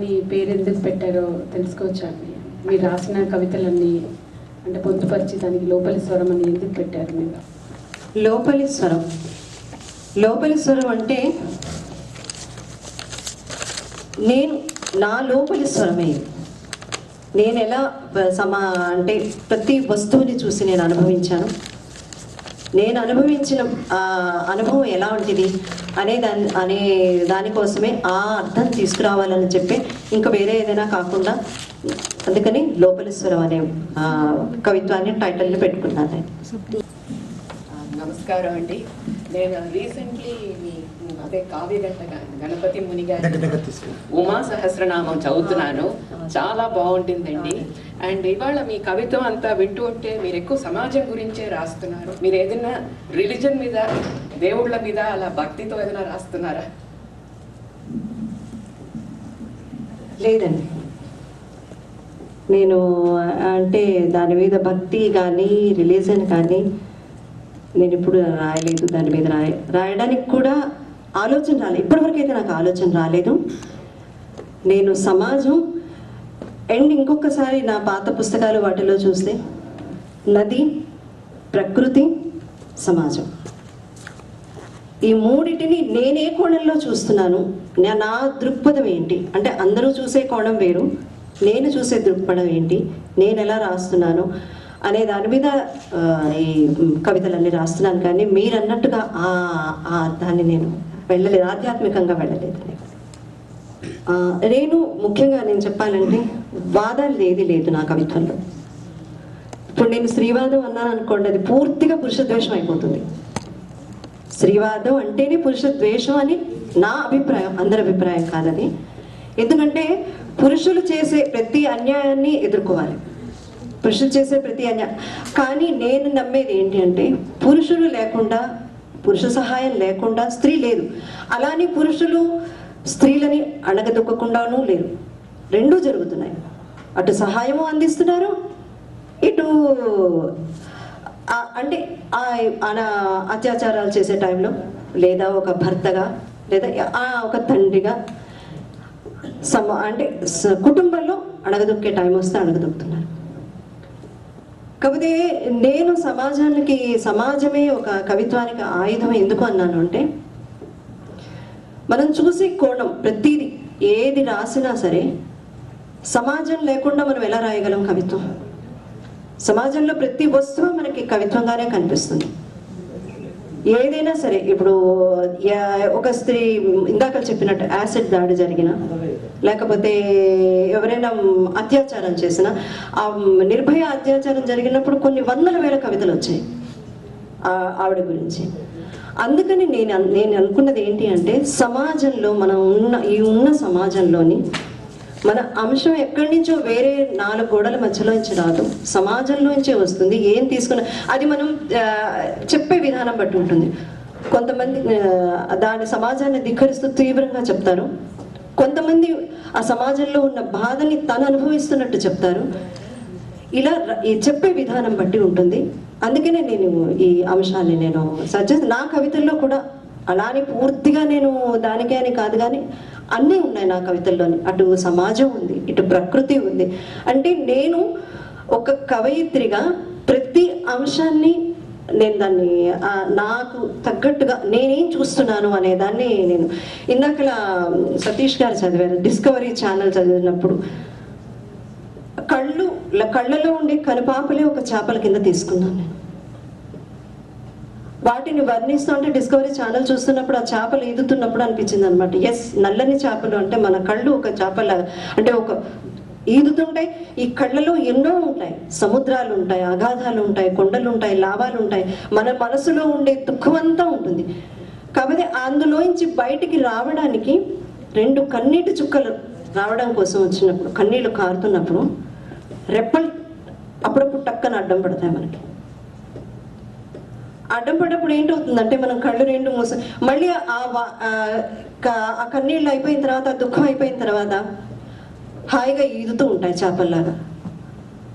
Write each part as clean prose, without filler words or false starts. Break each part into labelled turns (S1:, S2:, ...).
S1: మీ పేరు ఎందుకు పెట్టారో తెలుసుకోవచ్చా అండి? మీరు రాసిన కవితలన్నీ అంటే పొందుపరిచి దానికి లోపలి స్వరం అని ఎందుకు పెట్టారు మీరు?
S2: లోపలి స్వరం, లోపలి స్వరం అంటే నేను నా లోపలి స్వరమే. నేను ఎలా అంటే ప్రతి వస్తువుని చూసి నేను అనుభవించాను. నేను అనుభవించిన అనుభవం ఎలా ఉంటుంది అనే దానికోసమే ఆ అర్థం తీసుకురావాలని చెప్పి ఇంకా వేరే ఏదైనా కాకుండా, అందుకని లోపలి స్వరం అనే కవిత్వాన్ని టైటిల్ని పెట్టుకున్నాను.
S3: నమస్కారం అండి. నేను రీసెంట్లీ అదే కావ్యగంట గణపతి ముని గారి ఉమా సహస్రనామం చదువుతున్నాను. చాలా బాగుంటుందండి. అండ్ ఇవాళ మీ కవిత్వం అంతా వింటూ ఉంటే మీరు ఎక్కువ సమాజం గురించే రాస్తున్నారు. మీరు ఏదైనా రిలీజన్ మీద, దేవుళ్ళ మీద అలా భక్తితో ఏదైనా రాస్తున్నారా?
S2: లేదండి, నేను అంటే దాని మీద భక్తి కానీ రిలీజన్ కానీ నేను ఇప్పుడు రాయలేదు. దాని మీద రాయడానికి కూడా ఆలోచన రాలేదు. ఇప్పటివరకు అయితే నాకు ఆలోచన రాలేదు. నేను సమాజం అండ్ ఇంకొకసారి నా పాత పుస్తకాలు వాటిలో చూస్తే నది, ప్రకృతి, సమాజం, ఈ మూడింటిని నేనే కోణంలో చూస్తున్నాను. నా దృక్పథం ఏంటి అంటే అందరూ చూసే కోణం వేరు, నేను చూసే దృక్పథం ఏంటి, నేను ఎలా రాస్తున్నాను అనే దాని మీద ఈ కవితలన్నీ రాస్తున్నాను. కానీ మీరు అన్నట్టుగా దాన్ని నేను వెళ్ళలేదు, ఆధ్యాత్మికంగా వెళ్ళలేదు. నేను ముఖ్యంగా నేను చెప్పాలంటే వాదాలు ఏది లేదు నా కవిత్వంలో. ఇప్పుడు నేను స్త్రీవాదం అన్నాను అనుకోండి, అది పూర్తిగా పురుషద్వేషం అయిపోతుంది. స్త్రీవాదం అంటేనే పురుషద్వేషం అని నా అభిప్రాయం, అందరి అభిప్రాయం కాదని. ఎందుకంటే పురుషులు చేసే ప్రతి అన్యాయాన్ని ఎదుర్కోవాలి, పురుషులు చేసే ప్రతి అన్యాయం. కానీ నేను నమ్మేది ఏంటి అంటే పురుషులు లేకుండా, పురుష సహాయం లేకుండా స్త్రీ లేదు. అలానే పురుషులు స్త్రీలని అణగదొక్కకుండానూ లేరు. రెండూ జరుగుతున్నాయి. అటు సహాయము అందిస్తున్నారు, ఇటు అంటే అత్యాచారాలు చేసే టైంలో లేదా ఒక భర్తగా లేదా ఒక తండ్రిగా అంటే కుటుంబంలో అణగదొక్కే టైం వస్తే అణగదొక్కుతున్నారు. కాకపోతే నేను సమాజమే ఒక కవిత్వానికి ఆయుధం ఎందుకు అన్నాను అంటే మనం చూసే కోణం ప్రతిదీ ఏది రాసినా సరే సమాజం లేకుండా మనం ఎలా రాయగలం కవిత్వం? సమాజంలో ప్రతి వస్తువు మనకి కవిత్వంగానే కనిపిస్తుంది. ఏదైనా సరే, ఇప్పుడు ఒక స్త్రీ ఇందాక చెప్పినట్టు యాసిడ్ దాడి జరిగిన, లేకపోతే ఎవరైనా అత్యాచారం చేసిన, ఆ నిర్భయ అత్యాచారం జరిగినప్పుడు కొన్ని వందల వేల కవితలు వచ్చాయి ఆవిడ గురించి. అందుకని నేను అనుకున్నది ఏంటి అంటే సమాజంలో మనం ఉన్న సమాజంలోని మన అంశం ఎక్కడి నుంచో వేరే నాలుగు గోడల మధ్యలోంచి రాదు, సమాజంలోంచే వస్తుంది. ఏం తీసుకున్నా అది మనం చెప్పే విధానం బట్టి ఉంటుంది. కొంతమంది దాని సమాజాన్ని ధిక్కరిస్తూ తీవ్రంగా చెప్తారు, కొంతమంది ఆ సమాజంలో ఉన్న బాధని తను అనుభవిస్తున్నట్టు చెప్తారు. ఇలా చెప్పే విధానం బట్టి ఉంటుంది. అందుకనే నేను ఈ అంశాన్ని నేను నా కవితల్లో కూడా అలానే పూర్తిగా నేను దానికే అని కాదు, కానీ అన్నీ ఉన్నాయి నా కవితల్లోని. అటు సమాజం ఉంది, ఇటు ప్రకృతి ఉంది. అంటే నేను ఒక కవయిత్రిగా ప్రతి అంశాన్ని నేను దాన్ని నాకు తగ్గట్టుగా నేనేం చూస్తున్నాను అనే దాన్ని నేను ఇందాకలా సతీష్ గారు చదివారు, డిస్కవరీ ఛానల్ చదివినప్పుడు కళ్ళలో ఉండే కనుపాపలే ఒక చేపల కింద తీసుకున్నాను నేను. వాటిని వర్ణిస్తూ అంటే డిస్కవరీ ఛానల్ చూస్తున్నప్పుడు ఆ చేపలు ఈదుతున్నప్పుడు అనిపించింది అనమాట, ఎస్, నల్లని చేపలు అంటే మన కళ్ళు ఒక చేపల అంటే ఒక ఈదుతుంటాయి. ఈ కళ్ళలో ఎన్నో ఉంటాయి, సముద్రాలు ఉంటాయి, అగాధాలు ఉంటాయి, కొండలు ఉంటాయి, లాభాలు ఉంటాయి, మన మనసులో ఉండే దుఃఖం అంతా ఉంటుంది. కాబట్టి అందులోంచి బయటికి రావడానికి రెండు కన్నీటి చుక్కలు రావడం కోసం వచ్చినప్పుడు, కన్నీళ్ళు కారుతున్నప్పుడు రెప్పలు అప్పుడప్పుడు టక్కన అడ్డం పడతాయి మనకి. అడ్డం పడ్డప్పుడు ఏంటవుతుందంటే మనం కళ్ళు రెండు మళ్ళీ ఆ కన్నీళ్ళు అయిపోయిన తర్వాత, దుఃఖం అయిపోయిన తర్వాత హాయిగా ఈదుతూ ఉంటాయి చేపల్లాగా.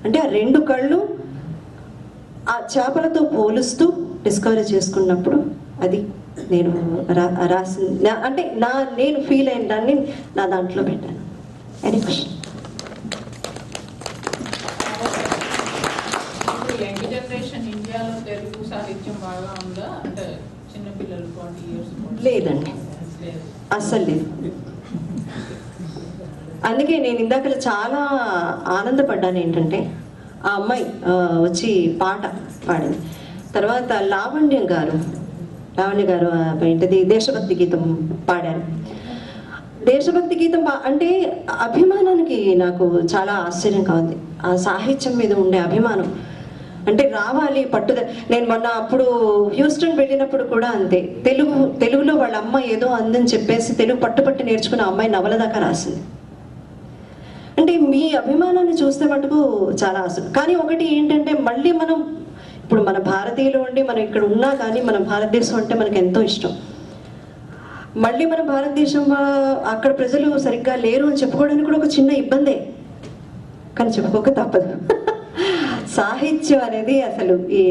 S2: అంటే ఆ రెండు కళ్ళు ఆ చేపలతో పోలుస్తూ డిస్కవరీ చేసుకున్నప్పుడు అది నేను రాసి అంటే నేను ఫీల్ అయిన దాన్ని నా దాంట్లో పెట్టాను. Any question?
S4: యంగ్ జనరేషన్ ఇండియాలో తెలుగు సాహిత్యం బాగా ఉందా? అంటే చిన్నపిల్లలు 40 years
S2: లేదండి, అస్సలు లేదు. అందుకే నేను ఇందాక చాలా ఆనందపడ్డాను ఏంటంటే ఆ అమ్మాయి వచ్చి పాట పాడింది. తర్వాత లావణ్య గారు ఏంటిది దేశభక్తి గీతం పాడారు. దేశభక్తి గీతం అంటే అభిమానానికి నాకు చాలా ఆశ్చర్యంగా ఉంది. ఆ సాహిత్యం మీద ఉండే అభిమానం అంటే రావాలి పట్టుదల. నేను మొన్న అప్పుడు హ్యూస్టన్ వెళ్ళినప్పుడు కూడా అంతే, తెలుగులో వాళ్ళ అమ్మ ఏదో అందని చెప్పేసి తెలుగు పట్టుపట్టి నేర్చుకున్న అమ్మాయి నవల దాకా రాసింది. అంటే మీ అభిమానాన్ని చూస్తే మటుకు చాలా ఆశ. కానీ ఒకటి ఏంటంటే మళ్ళీ మనం ఇప్పుడు మన భారతీయులు ఉండి మనం ఇక్కడ ఉన్నా కానీ మన భారతదేశం అంటే మనకు ఎంతో ఇష్టం. మళ్ళీ మన భారతదేశం అక్కడ ప్రజలు సరిగ్గా లేరు అని చెప్పుకోవడానికి కూడా ఒక చిన్న ఇబ్బందే, కానీ చెప్పుకోక తప్పదు. సాహిత్యం అనేది అసలు ఈ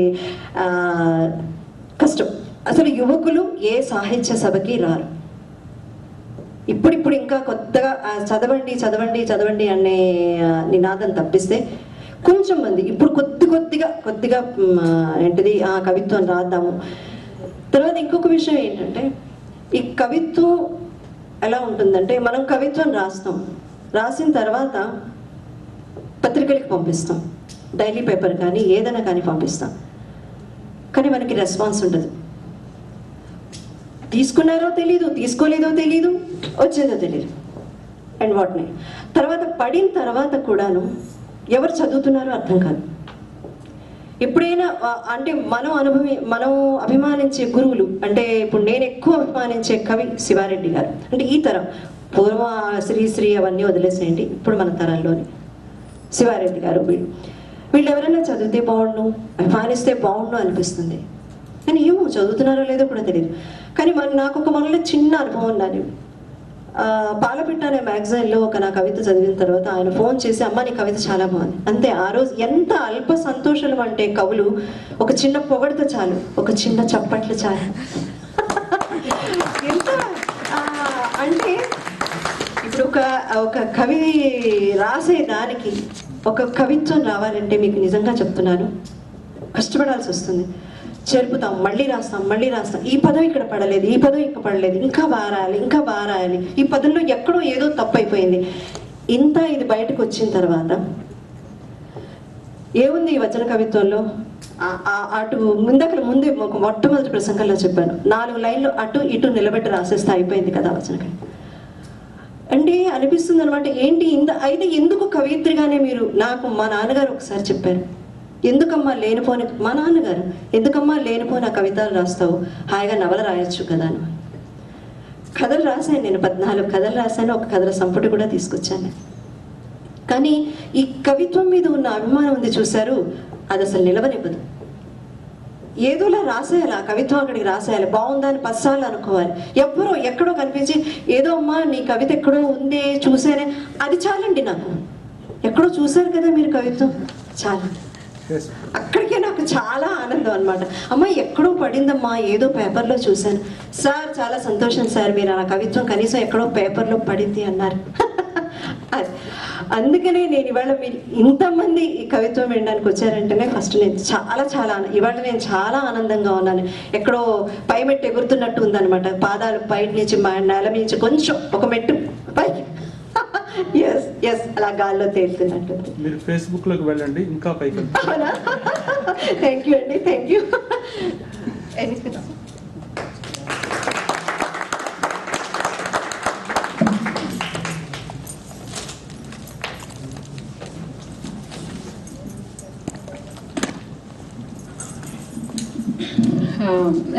S2: కష్టం. అసలు యువకులు ఏ సాహిత్య సభకి రారు. ఇప్పుడిప్పుడు ఇంకా కొత్తగా చదవండి చదవండి చదవండి అనే నినాదం తప్పిస్తే కొంచెం మంది ఇప్పుడు కొద్దిగా ఏంటిది ఆ కవిత్వం రాద్దాము. తర్వాత ఇంకొక విషయం ఏంటంటే ఈ కవిత్వం ఎలా ఉంటుందంటే మనం కవిత్వం రాసిన తర్వాత పత్రికలకి పంపిస్తాం, డైలీ పేపర్ కానీ ఏదైనా కానీ పంపిస్తాం, కానీ మనకి రెస్పాన్స్ ఉండదు. తీసుకున్నారో తెలీదు, తీసుకోలేదో తెలీదు, వచ్చేదో తెలీదు. అండ్ వాట్ని తర్వాత పడిన తర్వాత కూడాను ఎవరు చదువుతున్నారో అర్థం కాదు. ఎప్పుడైనా అంటే మనం అభిమానించే గురువులు అంటే ఇప్పుడు నేను ఎక్కువ అభిమానించే కవి శివారెడ్డి గారు. అంటే ఈ తరం పూర్వ శ్రీశ్రీ అవన్నీ వదిలేసేయండి, ఇప్పుడు మన తరంలోని శివారెడ్డి గారు వీళ్ళు ఎవరైనా చదివితే బాగుండు, అభిమానిస్తే బాగుండు అనిపిస్తుంది. కానీ ఏమో చదువుతున్నారో లేదో కూడా తెలియదు. కానీ నాకు ఒక మనలో చిన్న అనుభవం ఉండాలి. పాలపిట్ట అనే మ్యాగజైన్లో ఒక నా కవిత చదివిన తర్వాత ఆయన ఫోన్ చేసి అమ్మ నీ కవిత చాలా బాగుంది అంతే. ఆ రోజు ఎంత అల్ప సంతోషాలు అంటే కవులు ఒక చిన్న పొగడత చాలు, ఒక చిన్న చప్పట్లు చాలు. ఎంత అంటే ఇప్పుడు ఒక కవి రాసే దానికి ఒక కవిత్వం రావాలంటే మీకు నిజంగా చెప్తున్నాను కష్టపడాల్సి వస్తుంది. చెరుపుతాం, మళ్ళీ రాస్తాం, ఈ పదం ఇక్కడ పడలేదు, ఈ పదం ఇక్కడ పడలేదు, ఇంకా బారాయాలి, ఈ పదంలో ఎక్కడో ఏదో తప్పు అయిపోయింది. ఇది బయటకు వచ్చిన తర్వాత ఏముంది ఈ వచన కవిత్వంలో? అటు ముందే మొట్టమొదటి ప్రసంగంలో చెప్పాను, 4 లైన్లు అటు ఇటు నిలబెట్టి రాసేస్తే అయిపోయింది కదా వచన కవి. అంటే అనిపిస్తుంది అనమాట, ఏంటి అయితే ఎందుకు కవయిత్రిగానే మీరు? నాకు మా నాన్నగారు ఒకసారి చెప్పారు, ఎందుకమ్మా లేనిపోని ఆ కవితలు రాస్తావు, హాయిగా నవల రాయొచ్చు కదా అని. కథలు రాశాను నేను, 14 కథలు రాశాను, ఒక కథల సంపుటి కూడా తీసుకొచ్చాను. కానీ ఈ కవిత్వం మీద ఉన్న అభిమానం ఉంది చూశారు, అది అసలు నిలవనివ్వదు. ఏదోలా రాసేయాలి, ఆ కవిత్వం అక్కడికి రాసేయాలి, బాగుందా అని 10 సార్లు అనుకోవాలి. ఎక్కడో కనిపించి ఏదో అమ్మా నీ కవిత ఎక్కడో ఉందే చూసానే, అది చాలండి నాకు. ఎక్కడో చూశారు కదా మీరు కవిత్వం, చాలా అక్కడికే నాకు చాలా ఆనందం అనమాట. అమ్మ ఎక్కడో పడిందమ్మా, ఏదో పేపర్లో చూశాను సార్, చాలా సంతోషం సార్, మీరు ఆ కవిత్వం కనీసం ఎక్కడో పేపర్లో పడింది అన్నారు. అందుకనే నేను ఇవాళ మీరు ఇంతమంది ఈ కవిత్వం వినడానికి వచ్చారంటేనే ఫస్ట్ నేను ఇవాళ నేను చాలా ఆనందంగా ఉన్నాను. ఎక్కడో పై మెట్టు ఎగురుతున్నట్టు ఉందన్నమాట, పాదాలు పైకి నుంచి నేల నుంచి కొంచెం ఒక మెట్టు పైకి ఎస్ అలా గాల్లో తేలుతున్నట్టు.
S5: మీరు ఫేస్బుక్ లోకి వెళ్ళండి, ఇంకా పైకి.
S2: థ్యాంక్ యూ అండి, థ్యాంక్ యూ.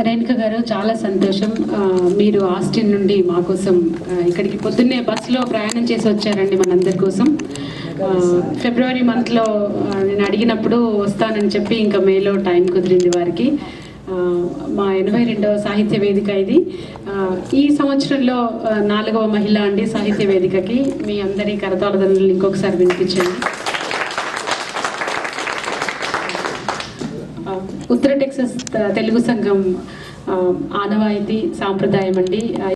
S1: రేణుక గారు చాలా సంతోషం, మీరు ఆస్టిన్ నుండి మా కోసం ఇక్కడికి పొద్దున్నే బస్సులో ప్రయాణం చేసి వచ్చారండి మనందరి కోసం. ఫిబ్రవరి మంత్లో నేను అడిగినప్పుడు వస్తానని చెప్పి ఇంకా మేలో టైం కుదిరింది వారికి. మా 82వ సాహిత్య వేదిక ఇది. ఈ సంవత్సరంలో 4వ మహిళ అండి సాహిత్య వేదికకి. మీ అందరి కరతాళధ్వనులను ఇంకొకసారి వినిపించండి. ఉత్తర టెక్సస్ తెలుగు సంఘం ఆనవాయితీ సాంప్రదాయం అండి.